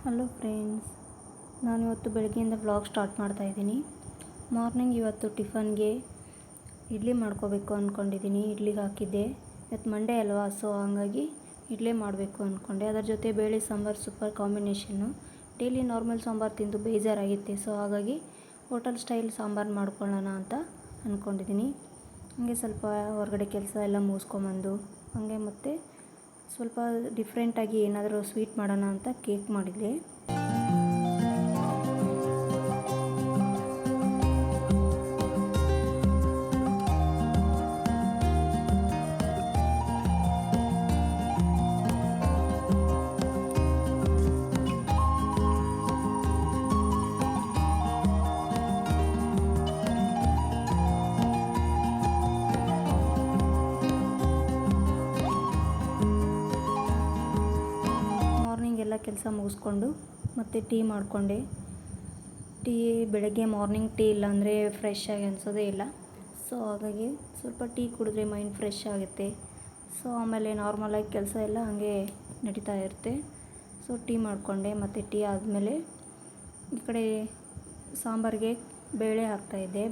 Hello friends, ನಾನು ಇವತ್ತು ಬೆಳಗ್ಗೆಯಿಂದ ವ್ಲಾಗ್ ಸ್ಟಾರ್ಟ್ ಮಾಡ್ತಾಯಿದ್ದೀನಿ. ಮಾರ್ನಿಂಗ್ ಇವತ್ತು ಟಿಫನ್ಗೆ ಇಡ್ಲಿ ಮಾಡ್ಕೋಬೇಕು ಅಂದ್ಕೊಂಡಿದ್ದೀನಿ. ಇಡ್ಲಿಗೆ ಹಾಕಿದ್ದೆ. ಇವತ್ತು ಮಂಡೇ ಅಲ್ವಾ, ಸೊ ಹಾಗಾಗಿ ಇಡ್ಲಿ ಮಾಡಬೇಕು ಅಂದ್ಕೊಂಡೆ. ಅದರ ಜೊತೆ ಬೇಳೆ sambar super combination. Daily normal sambar ತಿಂದು ಬೇಜಾರಾಗಿತ್ತೆ, ಸೊ ಹಾಗಾಗಿ ಹೋಟೆಲ್ ಸ್ಟೈಲ್ ಸಾಂಬಾರು ಮಾಡ್ಕೊಳ್ಳೋಣ ಅಂತ ಅಂದ್ಕೊಂಡಿದ್ದೀನಿ. ಹಾಗೆ ಸ್ವಲ್ಪ ಹೊರಗಡೆ ಕೆಲಸ ಎಲ್ಲ ಮುಗಿಸ್ಕೊಂಬಂದು ಹಾಗೆ ಮತ್ತು ಸ್ವಲ್ಪ ಡಿಫ್ರೆಂಟಾಗಿ ಏನಾದರೂ ಸ್ವೀಟ್ ಮಾಡೋಣ ಅಂತ ಕೇಕ್ ಮಾಡಿದ್ದೆ. ಎಲ್ಲ ಕೆಲಸ ಮುಗಿಸ್ಕೊಂಡು ಮತ್ತು ಟೀ ಮಾಡಿಕೊಂಡೆ. ಬೆಳಗ್ಗೆ ಮಾರ್ನಿಂಗ್ ಟೀ ಇಲ್ಲಾಂದರೆ ಫ್ರೆಶ್ ಆಗಿ ಅನಿಸೋದೇ ಇಲ್ಲ. ಸೊ ಹಾಗಾಗಿ ಸ್ವಲ್ಪ ಟೀ ಕುಡಿದ್ರೆ ಮೈಂಡ್ ಫ್ರೆಶ್ ಆಗುತ್ತೆ. ಸೊ ಆಮೇಲೆ ನಾರ್ಮಲಾಗಿ ಕೆಲಸ ಎಲ್ಲ ಹಾಗೆ ನಡೀತಾ ಇರುತ್ತೆ. ಸೊ ಟೀ ಮಾಡಿಕೊಂಡೆ. ಮತ್ತು ಟೀ ಆದಮೇಲೆ ಈ ಕಡೆ ಸಾಂಬಾರಿಗೆ ಬೇಳೆ ಹಾಕ್ತಾಯಿದ್ದೆ.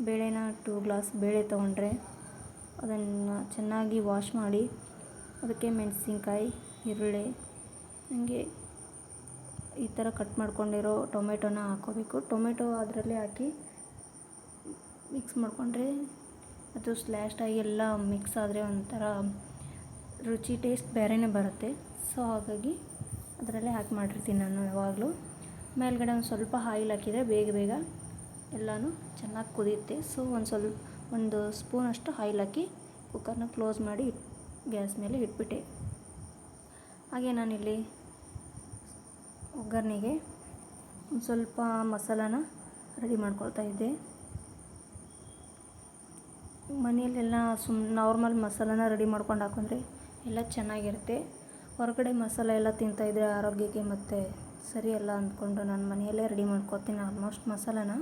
ಬೇಳೆನ 2 ಗ್ಲಾಸ್ ಬೇಳೆ ತೊಗೊಂಡ್ರೆ ಅದನ್ನು ಚೆನ್ನಾಗಿ ವಾಶ್ ಮಾಡಿ ಅದಕ್ಕೆ ಮೆಣಸಿನ್ಕಾಯಿ, ಈರುಳ್ಳಿ, ಹಾಗೆ ಈ ಥರ ಕಟ್ ಮಾಡ್ಕೊಂಡಿರೋ ಟೊಮೆಟೊನ ಹಾಕ್ಕೋಬೇಕು. ಟೊಮೆಟೊ ಅದರಲ್ಲೇ ಹಾಕಿ ಮಿಕ್ಸ್ ಮಾಡಿಕೊಂಡ್ರೆ ಅದು ಸ್ಲ್ಯಾಶ್ಟಾಗಿ ಎಲ್ಲ ಮಿಕ್ಸ್ ಆದರೆ ಒಂಥರ ರುಚಿ ಟೇಸ್ಟ್ ಬೇರೆಯೇ ಬರುತ್ತೆ. ಸೊ ಹಾಗಾಗಿ ಅದರಲ್ಲೇ ಹಾಕಿ ಮಾಡಿರ್ತೀನಿ ನಾನು ಯಾವಾಗಲೂ. ಮೇಲ್ಗಡೆ ಒಂದು ಸ್ವಲ್ಪ ಆಯಿಲ್ ಹಾಕಿದರೆ ಬೇಗ ಎಲ್ಲನೂ ಚೆನ್ನಾಗಿ ಕುದಿಯುತ್ತೆ. ಸೊ ಒಂದು ಸ್ಪೂನಷ್ಟು ಆಯಿಲ್ ಹಾಕಿ ಕುಕ್ಕರ್ನ ಕ್ಲೋಸ್ ಮಾಡಿ ಗ್ಯಾಸ್ ಮೇಲೆ ಇಟ್ಬಿಟ್ಟೆ. ಹಾಗೆ ನಾನಿಲ್ಲಿ ಒಗ್ಗರಣೆಗೆ ಒಂದು ಸ್ವಲ್ಪ ಮಸಾಲಾನ ರೆಡಿ ಮಾಡ್ಕೊಳ್ತಾ ಇದ್ದೆ. ಮನೆಯಲ್ಲೆಲ್ಲ ನಾರ್ಮಲ್ ಮಸಾಲಾನ ರೆಡಿ ಮಾಡ್ಕೊಂಡು ಹಾಕೊಂಡ್ರೆ ಎಲ್ಲ ಚೆನ್ನಾಗಿರುತ್ತೆ. ಹೊರಗಡೆ ಮಸಾಲೆ ಎಲ್ಲ ತಿಂತಾಯಿದ್ರೆ ಆರೋಗ್ಯಕ್ಕೆ ಮತ್ತು ಸರಿಯಲ್ಲ ಅಂದ್ಕೊಂಡು ನಾನು ಮನೆಯಲ್ಲೇ ರೆಡಿ ಮಾಡ್ಕೊತೀನಿ ಆಲ್ಮೋಸ್ಟ್ ಮಸಾಲಾನ.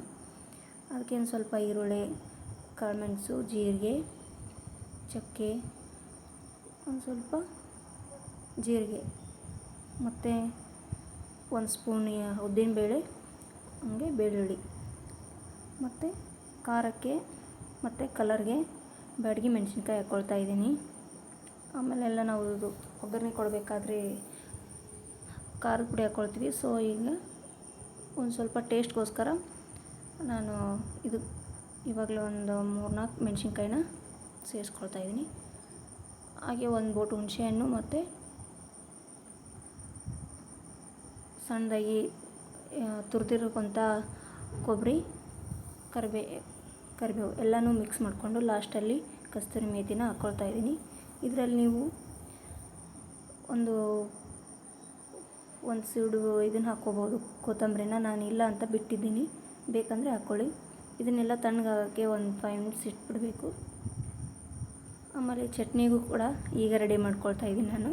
ಅದಕ್ಕೆ ಒಂದು ಸ್ವಲ್ಪ ಈರುಳ್ಳಿ, ಕಾಳುಮೆಣಸು, ಜೀರಿಗೆ, ಚಕ್ಕೆ, ಒಂದು ಸ್ವಲ್ಪ ಜೀರಿಗೆ ಮತ್ತು 1 ಸ್ಪೂನ್ ಉದ್ದಿನಬೇಳೆ, ಹಾಗೆ ಬೆಳ್ಳುಳ್ಳಿ ಮತ್ತು ಖಾರಕ್ಕೆ ಮತ್ತು ಕಲರ್ಗೆ ಬ್ಯಾಡಗಿ ಮೆಣಸಿನ್ಕಾಯಿ ಹಾಕ್ಕೊಳ್ತಾ ಇದ್ದೀನಿ. ಆಮೇಲೆಲ್ಲ ನಾವು ಒಗ್ಗರಣೆ ಕೊಡಬೇಕಾದ್ರೆ ಖಾರದ ಪುಡಿ ಹಾಕ್ಕೊಳ್ತೀವಿ. ಸೊ ಈಗ ಒಂದು ಸ್ವಲ್ಪ ಟೇಸ್ಟ್ಗೋಸ್ಕರ ನಾನು ಇವಾಗಲೇ ಒಂದು 3-4 ಮೆಣಸಿನ್ಕಾಯಿನ ಸೇರಿಸ್ಕೊಳ್ತಾ ಇದ್ದೀನಿ. ಹಾಗೆ 1 ಬೋಟು ಹುಣಸೆಹಣ್ಣು ಮತ್ತು ಸಣ್ಣದಾಗಿ ತುರಿದಿರೋಂಥ ಕೊಬ್ಬರಿ, ಕರಿಬೇವು ಎಲ್ಲನೂ ಮಿಕ್ಸ್ ಮಾಡಿಕೊಂಡು ಲಾಸ್ಟಲ್ಲಿ ಕಸ್ತೂರಿ ಮೇಥಿನ ಹಾಕ್ಕೊಳ್ತಾ ಇದ್ದೀನಿ. ಇದರಲ್ಲಿ ನೀವು ಒಂದು ಸೀಡು ಇದನ್ನು ಹಾಕ್ಕೋಬೋದು, ಕೊತ್ತಂಬರಿನ. ನಾನು ಇಲ್ಲ ಅಂತ ಬಿಟ್ಟಿದ್ದೀನಿ, ಬೇಕಂದರೆ ಹಾಕ್ಕೊಳ್ಳಿ. ಇದನ್ನೆಲ್ಲ ತಣ್ಣಗಾಗೋಕ್ಕೆ ಒಂದು 5 ಮಿನಿಟ್ಸ್ ಇಟ್ಬಿಡಬೇಕು. ಆಮೇಲೆ ಚಟ್ನಿಗೂ ಕೂಡ ಈಗ ರೆಡಿ ಮಾಡ್ಕೊಳ್ತಾ ಇದ್ದೀನಿ ನಾನು.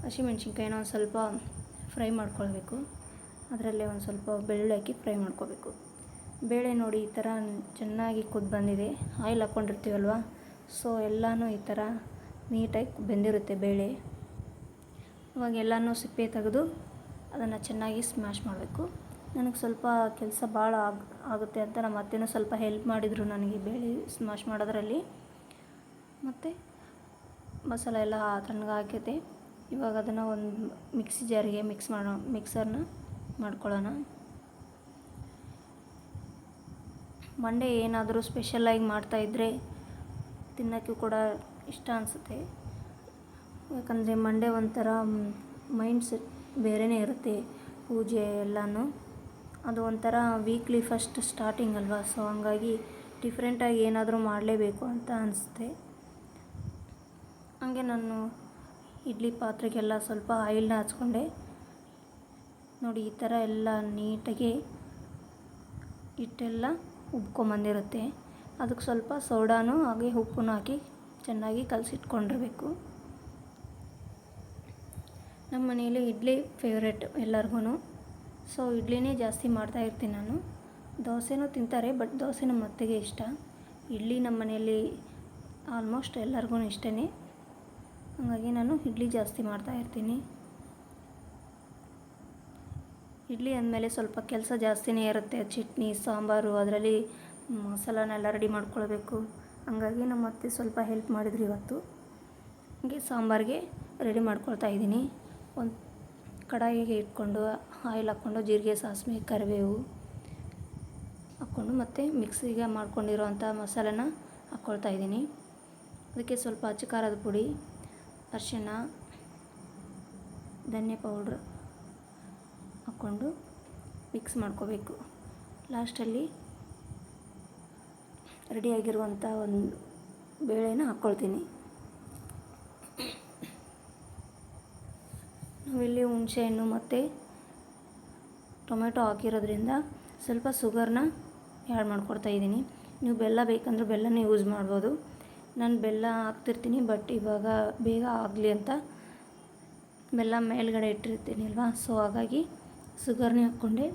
ಹಸಿಮೆಣ್ಸಿನ್ಕಾಯಿನ ಒಂದು ಸ್ವಲ್ಪ ಫ್ರೈ ಮಾಡ್ಕೊಳ್ಬೇಕು. ಅದರಲ್ಲೇ ಒಂದು ಸ್ವಲ್ಪ ಬೆಳ್ಳುಳ್ಳಿ ಹಾಕಿ ಫ್ರೈ ಮಾಡ್ಕೋಬೇಕು. ಬೇಳೆ ನೋಡಿ ಈ ಥರ ಚೆನ್ನಾಗಿ ಕುದ್ದು ಬಂದಿದೆ. ಆಯಿಲ್ ಹಾಕ್ಕೊಂಡಿರ್ತೀವಲ್ವ, ಸೊ ಎಲ್ಲನೂ ಈ ಥರ ನೀಟಾಗಿ ಬೆಂದಿರುತ್ತೆ ಬೇಳೆ. ಇವಾಗ ಎಲ್ಲನೂ ಸಿಪ್ಪೆ ತೆಗೆದು ಅದನ್ನು ಚೆನ್ನಾಗಿ ಸ್ಮ್ಯಾಶ್ ಮಾಡಬೇಕು. ನನಗೆ ಸ್ವಲ್ಪ ಕೆಲಸ ಭಾಳ ಆಗುತ್ತೆ ಅಂತ ನಮ್ಮ ಅತ್ತೆನೂ ಸ್ವಲ್ಪ ಹೆಲ್ಪ್ ಮಾಡಿದರು ನನಗೆ ಬೇಳೆ ಸ್ಮ್ಯಾಶ್ ಮಾಡೋದ್ರಲ್ಲಿ. ಮತ್ತು ಮಸಾಲೆ ಎಲ್ಲ ತಣ್ಣಗಾಗಿದೆ. ಇವಾಗ ಅದನ್ನು ಒಂದು ಮಿಕ್ಸಿ ಜಾರಿಗೆ ಮಿಕ್ಸರ್ನ ಮಾಡ್ಕೊಳ್ಳೋಣ. ಮಂಡೇ ಏನಾದರೂ ಸ್ಪೆಷಲಾಗಿ ಮಾಡ್ತಾಯಿದ್ರೆ ತಿನ್ನೋಕ್ಕೂ ಕೂಡ ಇಷ್ಟ ಅನಿಸುತ್ತೆ. ಯಾಕಂದರೆ ಮಂಡೇ ಒಂಥರ ಮೈಂಡ್ ಸೆಟ್ ಬೇರೆಯೇ ಇರುತ್ತೆ. ಪೂಜೆ ಎಲ್ಲನೂ ಅದು ಒಂಥರ ವೀಕ್ಲಿ ಫಸ್ಟ್ ಸ್ಟಾರ್ಟಿಂಗ್ ಅಲ್ವಾ, ಸೊ ಹಂಗಾಗಿ ಡಿಫ್ರೆಂಟಾಗಿ ಏನಾದರೂ ಮಾಡಲೇಬೇಕು ಅಂತ ಅನಿಸುತ್ತೆ. ಹಾಗೆ ನಾನು ಇಡ್ಲಿ ಪಾತ್ರೆಗೆಲ್ಲ ಸ್ವಲ್ಪ ಆಯಿಲ್ನ ಹಚ್ಕೊಂಡೆ. ನೋಡಿ ಈ ಥರ ಎಲ್ಲ ನೀಟಾಗಿ ಹಿಟ್ಟೆಲ್ಲ ಉಬ್ಕೊಂಬಂದಿರುತ್ತೆ. ಅದಕ್ಕೆ ಸ್ವಲ್ಪ ಸೋಡಾನು ಹಾಗೆ ಉಪ್ಪನ್ನು ಹಾಕಿ ಚೆನ್ನಾಗಿ ಕಲಸಿಟ್ಕೊಂಡಿರಬೇಕು. ನಮ್ಮ ಮನೆಯಲ್ಲಿ ಇಡ್ಲಿ ಫೇವ್ರೆಟ್ ಎಲ್ಲರಿಗೂ. ಸೊ ಇಡ್ಲಿನೇ ಜಾಸ್ತಿ ಮಾಡ್ತಾಯಿರ್ತೀನಿ ನಾನು. ದೋಸೆನೂ ತಿಂತಾರೆ, ಬಟ್ ದೋಸೆ ನಮ್ಮ ಅತ್ತೆಗೆ ಇಷ್ಟ. ಇಡ್ಲಿ ನಮ್ಮ ಮನೆಯಲ್ಲಿ ಆಲ್ಮೋಸ್ಟ್ ಎಲ್ಲರಿಗೂ ಇಷ್ಟನೇ. ಹಾಗಾಗಿ ನಾನು ಇಡ್ಲಿ ಜಾಸ್ತಿ ಮಾಡ್ತಾಯಿರ್ತೀನಿ. ಇಡ್ಲಿ ಅಂದಮೇಲೆ ಸ್ವಲ್ಪ ಕೆಲಸ ಜಾಸ್ತಿನೇ ಇರುತ್ತೆ. ಚಟ್ನಿ ಸಾಂಬಾರು ಅದರಲ್ಲಿ ಮಸಾಲನೆಲ್ಲ ರೆಡಿ ಮಾಡ್ಕೊಳ್ಬೇಕು. ಹಂಗಾಗಿ ನಮ್ಮ ಅತ್ತೆ ಸ್ವಲ್ಪ ಹೆಲ್ಪ್ ಮಾಡಿದ್ರು ಇವತ್ತು. ಹೀಗೆ ಸಾಂಬಾರಿಗೆ ರೆಡಿ ಮಾಡ್ಕೊಳ್ತಾ ಇದ್ದೀನಿ. ಒಂದು ಕಡಾಯಿಗೆ ಇಟ್ಕೊಂಡು ಆಯಿಲ್ ಹಾಕ್ಕೊಂಡು ಜೀರಿಗೆ ಸಾಸಿವೆ ಕರಿಬೇವು ಹಾಕ್ಕೊಂಡು ಮತ್ತು ಮಿಕ್ಸಿಗೆ ಮಾಡ್ಕೊಂಡಿರೋವಂಥ ಮಸಾಲೆನ ಹಾಕ್ಕೊಳ್ತಾ ಇದ್ದೀನಿ. ಅದಕ್ಕೆ ಸ್ವಲ್ಪ ಅಚ್ಚ ಖಾರದ ಪುಡಿ, ಅರಿಶಿಣ, ಧನಿಯಾ ಪೌಡ್ರ್ ಹಾಕ್ಕೊಂಡು ಮಿಕ್ಸ್ ಮಾಡ್ಕೋಬೇಕು. ಲಾಸ್ಟಲ್ಲಿ ರೆಡಿಯಾಗಿರುವಂಥ ಒಂದು ಬೇಳೆನ ಹಾಕ್ಕೊಳ್ತೀನಿ. ನಾವಿಲ್ಲಿ ಹುಣಸೆಹಣ್ಣು ಮತ್ತು ಟೊಮೆಟೊ ಹಾಕಿರೋದ್ರಿಂದ ಸ್ವಲ್ಪ ಶುಗರ್ನ ಆ್ಯಡ್ ಮಾಡ್ಕೊಡ್ತಾಯಿದ್ದೀನಿ. ನೀವು ಬೆಲ್ಲ ಬೇಕಂದ್ರೆ ಬೆಲ್ಲನೇ ಯೂಸ್ ಮಾಡ್ಬೋದು. ನಾನು ಬೆಲ್ಲ ಹಾಕ್ತಿರ್ತೀನಿ, ಬಟ್ ಇವಾಗ ಬೇಗ ಆಗಲಿ ಅಂತ ಬೆಲ್ಲ ಮೇಲ್ಗಡೆ ಇಟ್ಟಿರ್ತೀನಿ ಅಲ್ವಾ, ಸೊ ಹಾಗಾಗಿ ಶುಗರ್ನೇ ಹಾಕ್ಕೊಂಡೆ.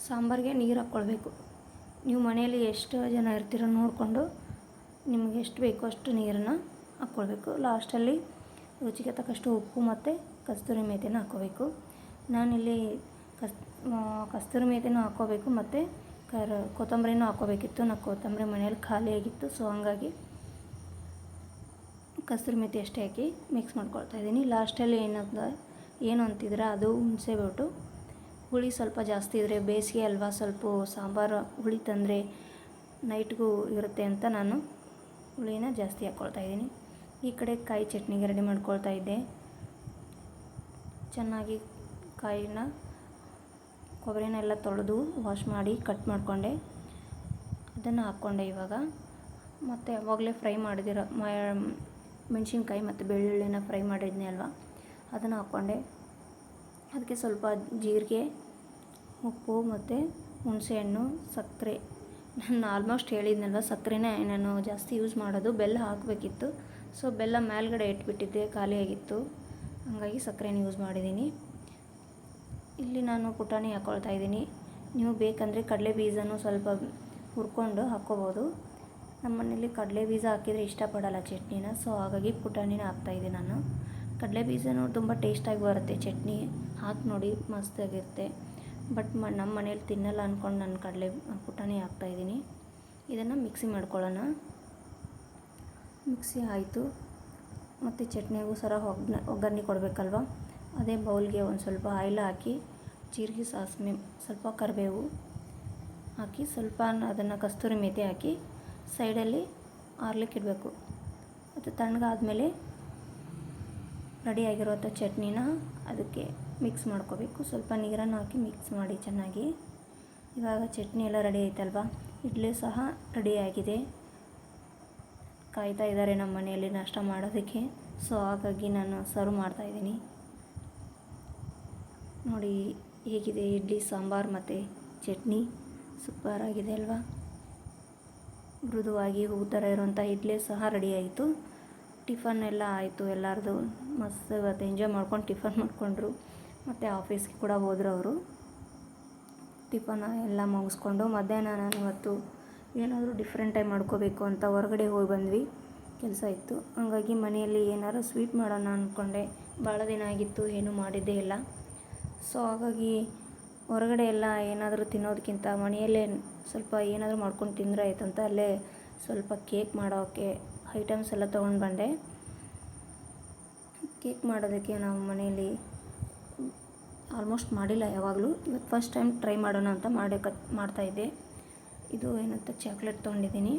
ಸಾಂಬಾರಿಗೆ ನೀರು ಹಾಕ್ಕೊಳ್ಬೇಕು. ನೀವು ಮನೆಯಲ್ಲಿ ಎಷ್ಟು ಜನ ಇರ್ತೀರೋ ನೋಡಿಕೊಂಡು ನಿಮಗೆ ಎಷ್ಟು ಬೇಕೋ ಅಷ್ಟು ನೀರನ್ನು ಹಾಕ್ಕೊಳ್ಬೇಕು. ಲಾಸ್ಟಲ್ಲಿ ರುಚಿಗೆ ತಕ್ಕಷ್ಟು ಉಪ್ಪು ಮತ್ತು ಕಸ್ತೂರಿ ಮೇಥಿನ ಹಾಕ್ಕೋಬೇಕು. ನಾನಿಲ್ಲಿ ಕಸ್ತೂರಿ ಮೇಥಿನೂ ಹಾಕ್ಕೋಬೇಕು ಮತ್ತು ಕೊತ್ತಂಬರಿನೂ ಹಾಕ್ಕೋಬೇಕಿತ್ತು. ನಾನು ಕೊತ್ತಂಬರಿ ಮನೇಲಿ ಖಾಲಿಯಾಗಿತ್ತು, ಸೊ ಹಂಗಾಗಿ ಕಸ್ತೂರಿ ಮೇಥಿ ಅಷ್ಟೇ ಹಾಕಿ ಮಿಕ್ಸ್ ಮಾಡ್ಕೊಳ್ತಾ ಇದ್ದೀನಿ. ಲಾಸ್ಟಲ್ಲಿ ಏನು ಅಂತಿದ್ರೆ ಅದು ಹುಣಸೆ ಬಿಟ್ಟು ಹುಳಿ ಸ್ವಲ್ಪ ಜಾಸ್ತಿ ಇದ್ದರೆ, ಬೇಸಿಗೆ ಅಲ್ವಾ, ಸ್ವಲ್ಪ ಸಾಂಬಾರು ಹುಳಿ ತಂದರೆ ನೈಟ್ಗೂ ಇರುತ್ತೆ ಅಂತ ನಾನು ಹುಳಿನ ಜಾಸ್ತಿ ಹಾಕ್ಕೊಳ್ತಾ ಇದ್ದೀನಿ. ಈ ಕಡೆ ಕಾಯಿ ಚಟ್ನಿಗೆ ರೆಡಿ ಮಾಡ್ಕೊಳ್ತಾ ಇದ್ದೆ. ಚೆನ್ನಾಗಿ ಕೊಬ್ಬರಿನೆಲ್ಲ ತೊಳೆದು ವಾಶ್ ಮಾಡಿ ಕಟ್ ಮಾಡಿಕೊಂಡೆ, ಅದನ್ನು ಹಾಕ್ಕೊಂಡೆ ಇವಾಗ. ಮತ್ತು ಯಾವಾಗಲೇ ಫ್ರೈ ಮಾಡಿದಿರೋ ಮೆಣಸಿನ್ಕಾಯಿ ಮತ್ತು ಬೆಳ್ಳುಳ್ಳಿನ ಫ್ರೈ ಮಾಡಿದ್ನಿ ಅಲ್ವಾ, ಅದನ್ನು ಹಾಕ್ಕೊಂಡೆ. ಅದಕ್ಕೆ ಸ್ವಲ್ಪ ಜೀರಿಗೆ, ಉಪ್ಪು ಮತ್ತು ಹುಣಸೆಹಣ್ಣು, ಸಕ್ಕರೆ. ನಾನು ಆಲ್ಮೋಸ್ಟ್ ಹೇಳಿದ್ನಲ್ವ, ಸಕ್ಕರೆನೇ ನಾನು ಜಾಸ್ತಿ ಯೂಸ್ ಮಾಡೋದು. ಬೆಲ್ಲ ಹಾಕಬೇಕಿತ್ತು, ಸೊ ಬೆಲ್ಲ ಮೇಲ್ಗಡೆ ಇಟ್ಬಿಟ್ಟಿದ್ದೆ, ಖಾಲಿಯಾಗಿತ್ತು, ಹಾಗಾಗಿ ಸಕ್ಕರೆನ ಯೂಸ್ ಮಾಡಿದ್ದೀನಿ. ಇಲ್ಲಿ ನಾನು ಪುಟಾಣಿ ಹಾಕ್ಕೊಳ್ತಾ ಇದ್ದೀನಿ. ನೀವು ಬೇಕಂದರೆ ಕಡಲೆ ಬೀಜನೂ ಸ್ವಲ್ಪ ಹುರ್ಕೊಂಡು ಹಾಕ್ಕೋಬೋದು. ನಮ್ಮ ಮನೇಲಿ ಕಡಲೆ ಬೀಜ ಹಾಕಿದರೆ ಇಷ್ಟಪಡಲ್ಲ ಚಟ್ನಿನ, ಸೊ ಹಾಗಾಗಿ ಪುಟಾಣಿನ ಹಾಕ್ತಾಯಿದ್ದೆ ನಾನು. ಕಡಲೆ ಬೀಜನೂ ತುಂಬ ಟೇಸ್ಟಾಗಿ ಬರುತ್ತೆ ಚಟ್ನಿ, ಹಾಕಿ ನೋಡಿ ಮಸ್ತಾಗಿರುತ್ತೆ. ಬಟ್ ನಮ್ಮ ಮನೇಲಿ ತಿನ್ನಲ್ಲ ಅಂದ್ಕೊಂಡು ನಾನು ಪುಟಾಣಿ ಹಾಕ್ತಾಯಿದ್ದೀನಿ. ಇದನ್ನು ಮಿಕ್ಸಿ ಮಾಡ್ಕೊಳ್ಳೋಣ. ಮಿಕ್ಸಿ ಆಯಿತು. ಮತ್ತು ಚಟ್ನಿಗೂ ಸರ ಒಗ್ಗರಣೆ ಕೊಡಬೇಕಲ್ವ, ಅದೇ ಬೌಲ್ಗೆ ಒಂದು ಸ್ವಲ್ಪ ಆಯಿಲ್ ಹಾಕಿ ಜೀರಿಗೆ ಸಾಸಿವೆ ಸ್ವಲ್ಪ ಕರಿಬೇವು ಹಾಕಿ ಸ್ವಲ್ಪ ಅದನ್ನು ಕಸ್ತೂರಿ ಮೇಥಿ ಹಾಕಿ ಸೈಡಲ್ಲಿ ಆರ್ಲಿಕ್ಕೆ ಇಡಬೇಕು. ಮತ್ತು ತಣ್ಣಗಾದ್ಮೇಲೆ ರೆಡಿಯಾಗಿರುವಂಥ ಚಟ್ನಿನ ಅದಕ್ಕೆ ಮಿಕ್ಸ್ ಮಾಡ್ಕೋಬೇಕು. ಸ್ವಲ್ಪ ನೀರನ್ನು ಹಾಕಿ ಮಿಕ್ಸ್ ಮಾಡಿ ಚೆನ್ನಾಗಿ. ಇವಾಗ ಚಟ್ನಿ ಎಲ್ಲ ರೆಡಿ ಆಯ್ತಲ್ವ, ಇಡ್ಲಿ ಸಹ ರೆಡಿಯಾಗಿದೆ. ಕಾಯ್ತಾ ಇದ್ದಾರೆ ನಮ್ಮ ಮನೆಯಲ್ಲಿ ನಾಷ್ಟ ಮಾಡೋದಕ್ಕೆ, ಸೊ ಹಾಗಾಗಿ ನಾನು ಸರ್ವ್ ಮಾಡ್ತಾಯಿದ್ದೀನಿ. ನೋಡಿ ಹೇಗಿದೆ ಇಡ್ಲಿ ಸಾಂಬಾರು ಮತ್ತು ಚಟ್ನಿ, ಸೂಪರಾಗಿದೆ ಅಲ್ವಾ. ಮೃದುವಾಗಿ ಹೂ ಥರ ಇರುವಂಥ ಇಡ್ಲಿ ಸಹ ರೆಡಿ ಆಯಿತು. ಟಿಫನ್ ಎಲ್ಲ ಆಯಿತು ಎಲ್ಲರದು. ಮಸ್ತ್ ಇವತ್ತು ಎಂಜಾಯ್ ಮಾಡ್ಕೊಂಡು ಟಿಫನ್ ಮಾಡಿಕೊಂಡ್ರು. ಮತ್ತು ಆಫೀಸ್ಗೆ ಕೂಡ ಹೋದ್ರು ಅವರು. ಟಿಫನ್ ಎಲ್ಲ ಮುಗಿಸ್ಕೊಂಡು ಮಧ್ಯಾಹ್ನ ನಾನು ಇವತ್ತು ಏನಾದರೂ ಡಿಫ್ರೆಂಟಾಗಿ ಮಾಡ್ಕೋಬೇಕು ಅಂತ ಹೊರಗಡೆ ಹೋಗಿ ಬಂದ್ವಿ, ಕೆಲಸ ಇತ್ತು. ಹಾಗಾಗಿ ಮನೆಯಲ್ಲಿ ಏನಾದ್ರು ಸ್ವೀಟ್ ಮಾಡೋಣ ಅಂದ್ಕೊಂಡೆ. ಭಾಳ ದಿನ ಆಗಿತ್ತು, ಏನೂ ಮಾಡಿದ್ದೇ ಇಲ್ಲ. ಸೊ ಹಾಗಾಗಿ ಹೊರಗಡೆ ಎಲ್ಲ ಏನಾದರೂ ತಿನ್ನೋದಕ್ಕಿಂತ ಮನೆಯಲ್ಲೇ ಸ್ವಲ್ಪ ಏನಾದರೂ ಮಾಡ್ಕೊಂಡು ತಿಂದರೆ ಆಯಿತು ಅಂತ ಅಲ್ಲೇ ಸ್ವಲ್ಪ ಕೇಕ್ ಮಾಡೋಕ್ಕೆ ಐಟಮ್ಸ್ ಎಲ್ಲ ತೊಗೊಂಡು ಬಂದೆ. ಕೇಕ್ ಮಾಡೋದಕ್ಕೆ ನಾವು ಮನೆಯಲ್ಲಿ ಆಲ್ಮೋಸ್ಟ್ ಮಾಡಿಲ್ಲ ಯಾವಾಗಲೂ, ಇವತ್ತು ಫಸ್ಟ್ ಟೈಮ್ ಟ್ರೈ ಮಾಡೋಣ ಅಂತ ಮಾಡ್ತಾಯಿದ್ದೆ. ಇದು ಏನಂತ ಚಾಕ್ಲೇಟ್ ತೊಗೊಂಡಿದ್ದೀನಿ,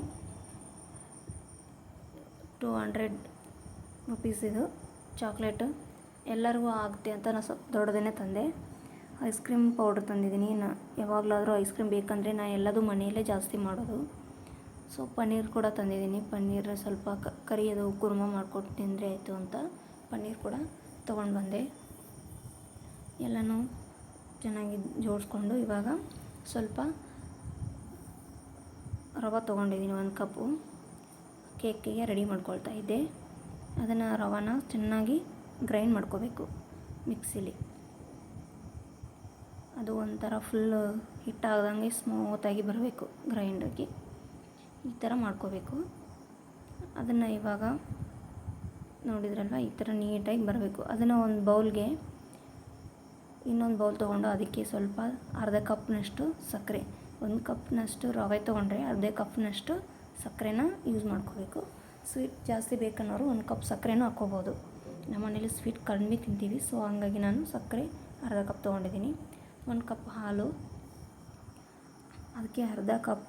200 ರುಪೀಸ್ ಇದು ಚಾಕ್ಲೇಟು. ಎಲ್ಲರಿಗೂ ಆಗುತ್ತೆ ಅಂತ ನಾನು ಸ್ವಲ್ಪ ದೊಡ್ಡದೇ ತಂದೆ. ಐಸ್ ಕ್ರೀಮ್ ಪೌಡ್ರ್ ತಂದಿದ್ದೀನಿ. ಯಾವಾಗಲಾದರೂ ಐಸ್ ಕ್ರೀಮ್ ಬೇಕಂದರೆ ನಾನು ಎಲ್ಲದೂ ಮನೆಯಲ್ಲೇ ಜಾಸ್ತಿ ಮಾಡೋದು. ಸೊ ಪನ್ನೀರ್ ಕೂಡ ತಂದಿದ್ದೀನಿ. ಪನ್ನೀರ್ ಸ್ವಲ್ಪ ಕರಿಯೋದು ಕುರ್ಮ ಮಾಡ್ಕೊಟ್ಟು ತಿಂದರೆ ಆಯಿತು ಅಂತ ಪನ್ನೀರ್ ಕೂಡ ತೊಗೊಂಡು ಬಂದೆ. ಎಲ್ಲನೂ ಚೆನ್ನಾಗಿ ಜೋಡಿಸ್ಕೊಂಡು ಇವಾಗ ಸ್ವಲ್ಪ ರವೆ ತೊಗೊಂಡಿದ್ದೀನಿ, 1 ಕಪ್ಪು. ಕೇಕಿಗೆ ರೆಡಿ ಮಾಡ್ಕೊಳ್ತಾ ಇದ್ದೆ. ಅದನ್ನು ರವಾನ ಚೆನ್ನಾಗಿ ಗ್ರೈಂಡ್ ಮಾಡ್ಕೋಬೇಕು ಮಿಕ್ಸಿಲಿ. ಅದು ಒಂಥರ ಫುಲ್ಲು ಹಿಟ್ಟಾಗ್ದಂಗೆ ಸ್ಮೂತಾಗಿ ಬರಬೇಕು, ಗ್ರೈಂಡಾಗಿ ಈ ಥರ ಮಾಡ್ಕೋಬೇಕು. ಅದನ್ನು ಇವಾಗ ನೋಡಿದ್ರಲ್ವ, ಈ ಥರ ನೀಟಾಗಿ ಬರಬೇಕು. ಅದನ್ನು ಒಂದು ಬೌಲ್ಗೆ ಇನ್ನೊಂದು ಬೌಲ್ ತೊಗೊಂಡು ಅದಕ್ಕೆ ಸ್ವಲ್ಪ ಅರ್ಧ ಕಪ್ನಷ್ಟು ಸಕ್ಕರೆ, 1 ಕಪ್ನಷ್ಟು ರವೆ ತೊಗೊಂಡ್ರೆ ಅರ್ಧ ಕಪ್ನಷ್ಟು ಸಕ್ಕರೆನ ಯೂಸ್ ಮಾಡ್ಕೋಬೇಕು. ಸ್ವೀಟ್ ಜಾಸ್ತಿ ಬೇಕನ್ನೋರು 1 ಕಪ್ ಸಕ್ಕರೆನೂ ಹಾಕ್ಕೋಬೋದು. ನಮ್ಮ ಮನೇಲಿ ಸ್ವೀಟ್ ಕಡಿಮೆ ತಿಂತೀವಿ, ಸೊ ಹಂಗಾಗಿ ನಾನು ಸಕ್ಕರೆ ಅರ್ಧ ಕಪ್ ತೊಗೊಂಡಿದ್ದೀನಿ. 1 ಕಪ್ ಹಾಲು, ಅದಕ್ಕೆ ಅರ್ಧ ಕಪ್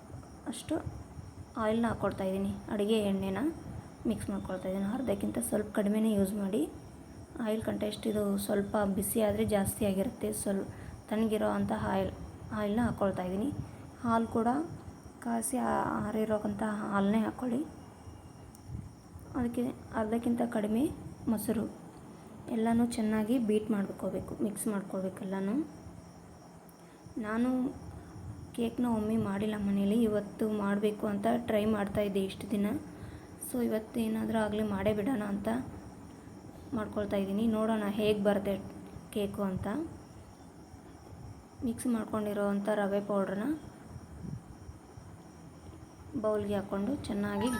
ಅಷ್ಟು ಆಯಿಲ್ನ ಹಾಕ್ಕೊಳ್ತಾಯಿದ್ದೀನಿ. ಅಡುಗೆ ಎಣ್ಣೆನ ಮಿಕ್ಸ್ ಮಾಡ್ಕೊಳ್ತಾಯಿದ್ದೀನಿ. ಅರ್ಧಕ್ಕಿಂತ ಸ್ವಲ್ಪ ಕಡಿಮೆನೇ ಯೂಸ್ ಮಾಡಿ. ಆಯಿಲ್ ಕಂಟೆಸ್ಟ್ ಇದು ಸ್ವಲ್ಪ ಬಿಸಿ ಆದರೆ ಜಾಸ್ತಿ ಆಗಿರುತ್ತೆ. ಸ್ವಲ್ಪ ತಣ್ಣಗಿರೋ ಅಂಥ ಆಯಿಲ್ನ ಹಾಕ್ಕೊಳ್ತಾಯಿದ್ದೀನಿ. ಹಾಲು ಕೂಡ ಕಾಸಿ ಆರಿರೋಂಥ ಹಾಲನ್ನೇ ಹಾಕ್ಕೊಳ್ಳಿ. ಅದಕ್ಕೆ ಅರ್ಧಕ್ಕಿಂತ ಕಡಿಮೆ ಮೊಸರು, ಎಲ್ಲನೂ ಚೆನ್ನಾಗಿ ಬೀಟ್ ಮಾಡ್ಕೋಬೇಕು, ಮಿಕ್ಸ್ ಮಾಡ್ಕೊಳ್ಬೇಕು ಎಲ್ಲನೂ. ನಾನು ಕೇಕ್ನ ಒಮ್ಮೆ ಮಾಡಿಲ್ಲ ಮನೇಲಿ, ಇವತ್ತು ಮಾಡಬೇಕು ಅಂತ ಟ್ರೈ ಮಾಡ್ತಾಯಿದ್ದೆ ಇಷ್ಟು ದಿನ. ಸೊ ಇವತ್ತು ಏನಾದರೂ ಆಗಲಿ ಮಾಡೇ ಬಿಡೋಣ ಅಂತ ಮಾಡ್ಕೊಳ್ತಾಯಿದ್ದೀನಿ. ನೋಡೋಣ ಹೇಗೆ ಬರುತ್ತೆ ಕೇಕು ಅಂತ. ಮಿಕ್ಸ್ ಮಾಡ್ಕೊಂಡಿರೋ ಅಂಥ ರವೆ ಪೌಡ್ರನ್ನ ಬೌಲ್ಗೆ ಹಾಕ್ಕೊಂಡು ಚೆನ್ನಾಗಿ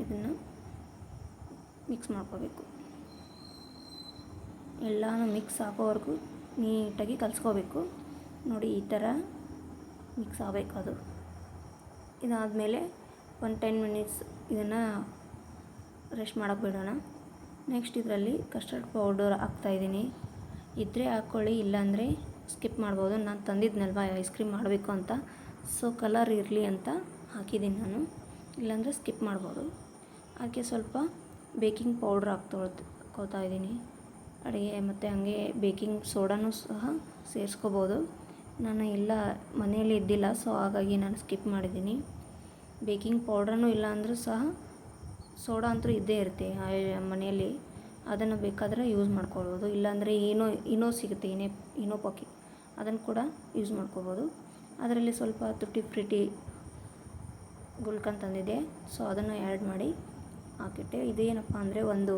ಇದನ್ನು ಮಿಕ್ಸ್ ಮಾಡ್ಕೋಬೇಕು. ಎಲ್ಲನೂ ಮಿಕ್ಸ್ ಆಗೋವರೆಗೂ ನೀಟಾಗಿ ಕಲಿಸ್ಕೋಬೇಕು. ನೋಡಿ ಈ ಥರ ಮಿಕ್ಸ್ ಆಗಬೇಕು ಅದು. ಇದಾದಮೇಲೆ ಒಂದು 10 ಮಿನಿಟ್ಸ್ ಇದನ್ನು ರೆಸ್ಟ್ ಮಾಡೋಕ್ಕೆ ಬಿಡೋಣ. ನೆಕ್ಸ್ಟ್ ಇದರಲ್ಲಿ ಕಸ್ಟರ್ಡ್ ಪೌಡರ್ ಹಾಕ್ತಾಯಿದ್ದೀನಿ. ಇದ್ದರೆ ಹಾಕ್ಕೊಳ್ಳಿ, ಇಲ್ಲಾಂದರೆ ಸ್ಕಿಪ್ ಮಾಡ್ಬೋದು. ನಾನು ತಂದಿದ್ನಲ್ವ ಐಸ್ ಕ್ರೀಮ್ ಮಾಡಬೇಕು ಅಂತ, ಸೊ ಕಲರ್ ಇರಲಿ ಅಂತ ಹಾಕಿದ್ದೀನಿ ನಾನು, ಇಲ್ಲಾಂದರೆ ಸ್ಕಿಪ್ ಮಾಡ್ಬೋದು. ಅದಕ್ಕೆ ಸ್ವಲ್ಪ ಬೇಕಿಂಗ್ ಪೌಡ್ರ್ ಹಾಕ್ಕೊಳ್ತಾ ಇದ್ದೀನಿ ಅಡುಗೆ, ಮತ್ತು ಹಾಗೆ ಬೇಕಿಂಗ್ ಸೋಡಾನು ಸಹ ಸೇರಿಸ್ಕೋಬೋದು. ನಾನು ಇಲ್ಲ ಮನೆಯಲ್ಲಿ ಇದ್ದಿಲ್ಲ, ಸೊ ಹಾಗಾಗಿ ನಾನು ಸ್ಕಿಪ್ ಮಾಡಿದ್ದೀನಿ. ಬೇಕಿಂಗ್ ಪೌಡ್ರನ್ನು ಇಲ್ಲ ಅಂದರೂ ಸಹ ಸೋಡಾ ಅಂತೂ ಇದ್ದೇ ಇರುತ್ತೆ ಮನೆಯಲ್ಲಿ, ಅದನ್ನು ಬೇಕಾದರೆ ಯೂಸ್ ಮಾಡ್ಕೊಳ್ಬೋದು. ಇಲ್ಲಾಂದರೆ ಏನೋ ಸಿಗುತ್ತೆ, ಏನೋ ಪಾಕೆಟ್, ಅದನ್ನು ಕೂಡ ಯೂಸ್ ಮಾಡ್ಕೋಬೋದು. ಅದರಲ್ಲಿ ಸ್ವಲ್ಪ ತುಟ್ಟಿ ಫ್ರೂಟಿ ಗುಲ್ಕನ್ ತಂದಿದ್ದೆ, ಸೊ ಅದನ್ನು ಆ್ಯಡ್ ಮಾಡಿ ಹಾಕಿಟ್ಟೆ. ಇದೇನಪ್ಪ ಅಂದರೆ ಒಂದು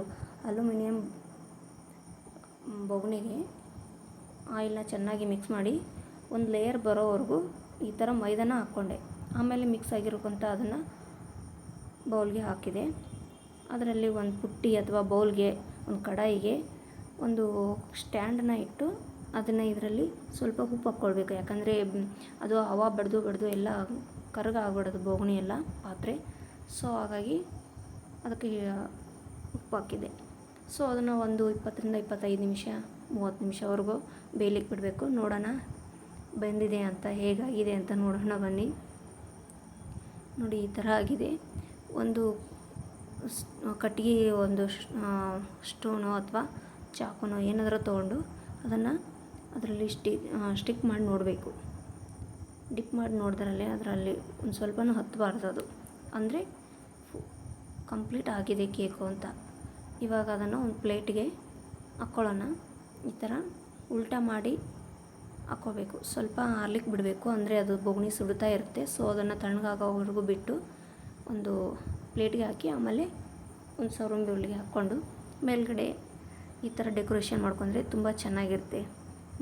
ಅಲ್ಯೂಮಿನಿಯಂ ಬೊಗಣಿಗೆ ಆಯಿಲ್ನ ಚೆನ್ನಾಗಿ ಮಿಕ್ಸ್ ಮಾಡಿ ಒಂದು ಲೇಯರ್ ಬರೋವರೆಗೂ ಈ ಥರ ಮೈದಾನ ಹಾಕ್ಕೊಂಡೆ. ಆಮೇಲೆ ಮಿಕ್ಸ್ ಆಗಿರೋಕ್ಕಂತ ಅದನ್ನು ಬೌಲ್ಗೆ ಹಾಕಿದೆ. ಅದರಲ್ಲಿ ಒಂದು ಪುಟ್ಟಿ ಅಥವಾ ಬೌಲ್ಗೆ, ಒಂದು ಕಡಾಯಿಗೆ ಒಂದು ಸ್ಟ್ಯಾಂಡನ್ನ ಇಟ್ಟು ಅದನ್ನು ಇದರಲ್ಲಿ ಸ್ವಲ್ಪ ಉಪ್ಪು ಹಾಕ್ಕೊಳ್ಬೇಕು. ಯಾಕಂದರೆ ಅದು ಹವಾ ಬಡ್ದು ಎಲ್ಲ ಕರಗ ಆಗ್ಬಿಡೋದು ಬೋಗಣಿ ಎಲ್ಲ ಪಾತ್ರೆ, ಸೊ ಹಾಗಾಗಿ ಅದಕ್ಕೆ ಉಪ್ಪು ಹಾಕಿದೆ. ಸೊ ಅದನ್ನು ಒಂದು 20ರಿಂದ 25 ನಿಮಿಷ 30 ನಿಮಿಷವರೆಗೂ ಬೇಯಲಿಕ್ಕೆ ಬಿಡಬೇಕು. ನೋಡೋಣ ಬೆಂದಿದೆ ಅಂತ, ಹೇಗಾಗಿದೆ ಅಂತ ನೋಡೋಣ ಬನ್ನಿ. ನೋಡಿ ಈ ಥರ ಆಗಿದೆ. ಒಂದು ಕಟ್ಟಿಗೆ, ಒಂದು ಸ್ಟೋನು ಅಥವಾ ಚಾಕುನೋ ಏನಾದರೂ ತೊಗೊಂಡು ಅದನ್ನು ಅದರಲ್ಲಿ ಸ್ಟಿಕ್ ಮಾಡಿ ನೋಡಬೇಕು. ಡಿಪ್ ಮಾಡಿ ನೋಡಿದ್ರಲ್ಲೇ ಅದರಲ್ಲಿ ಒಂದು ಸ್ವಲ್ಪನೂ ಹತ್ತಬಾರ್ದು, ಅದು ಅಂದರೆ ಕಂಪ್ಲೀಟ್ ಆಗಿದೆ ಕೇಕು ಅಂತ. ಇವಾಗ ಅದನ್ನು ಒಂದು ಪ್ಲೇಟ್ಗೆ ಹಾಕ್ಕೊಳ್ಳೋಣ. ಈ ಥರ ಉಲ್ಟಾ ಮಾಡಿ ಹಾಕ್ಕೋಬೇಕು. ಸ್ವಲ್ಪ ಆರ್ಲಿಕ್ಕೆ ಬಿಡಬೇಕು, ಅಂದರೆ ಅದು ಬೊಗಣಿ ಸುಡುತ್ತಾ ಇರುತ್ತೆ. ಸೊ ಅದನ್ನು ತಣ್ಣಗಾಗೋವರೆಗೂ ಬಿಟ್ಟು ಒಂದು ಪ್ಲೇಟ್ಗೆ ಹಾಕಿ ಆಮೇಲೆ ಒಂದು ಸರ್ವಿಂಗ್ ಬೌಲ್ಗೆ ಹಾಕ್ಕೊಂಡು ಮೇಲ್ಗಡೆ ಈ ಥರ ಡೆಕೋರೇಷನ್ ಮಾಡ್ಕೊಂಡ್ರೆ ತುಂಬ ಚೆನ್ನಾಗಿರುತ್ತೆ.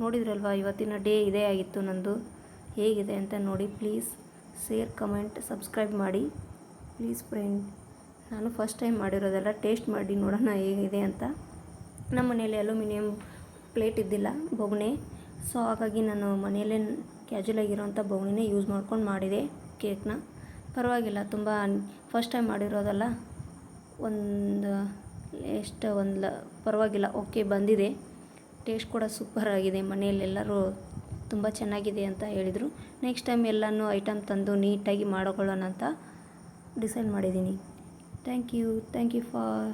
ನೋಡಿದ್ರಲ್ವ, ಇವತ್ತಿನ ಡೇ ಇದೇ ಆಗಿತ್ತು ನಂದು. ಹೇಗಿದೆ ಅಂತ ನೋಡಿ. ಪ್ಲೀಸ್ ಶೇರ್, ಕಮೆಂಟ್, ಸಬ್ಸ್ಕ್ರೈಬ್ ಮಾಡಿ ಪ್ಲೀಸ್ ಫ್ರೆಂಡ್. ನಾನು ಫಸ್ಟ್ ಟೈಮ್ ಮಾಡಿರೋದೆಲ್ಲ ಟೇಸ್ಟ್ ಮಾಡಿ ನೋಡೋಣ ಹೇಗಿದೆ ಅಂತ. ನಮ್ಮ ಮನೆಯಲ್ಲಿ ಅಲ್ಯೂಮಿನಿಯಂ ಪ್ಲೇಟ್ ಇದ್ದಿಲ್ಲ, ಬೊಗಣೆ, ಸೊ ಹಾಗಾಗಿ ನಾನು ಮನೆಯಲ್ಲೇ ಕ್ಯಾಜುವಲಾಗಿರೋಂಥ ಬೊಗಣಿನೇ ಯೂಸ್ ಮಾಡ್ಕೊಂಡು ಮಾಡಿದೆ ಕೇಕ್ನ. ಪರವಾಗಿಲ್ಲ, ತುಂಬ ಫಸ್ಟ್ ಟೈಮ್ ಮಾಡಿರೋದಲ್ಲ, ಪರವಾಗಿಲ್ಲ, ಓಕೆ ಬಂದಿದೆ. ಟೇಸ್ಟ್ ಕೂಡ ಸೂಪರ್ ಆಗಿದೆ. ಮನೆಯಲ್ಲೆಲ್ಲರೂ ತುಂಬ ಚೆನ್ನಾಗಿದೆ ಅಂತ ಹೇಳಿದರು. ನೆಕ್ಸ್ಟ್ ಟೈಮ್ ಎಲ್ಲನೂ ಐಟಮ್ ತಂದು ನೀಟಾಗಿ ಮಾಡಿಕೊಳ್ಳೋಣ ಅಂತ ಡಿಸೈಡ್ ಮಾಡಿದ್ದೀನಿ. Thank you for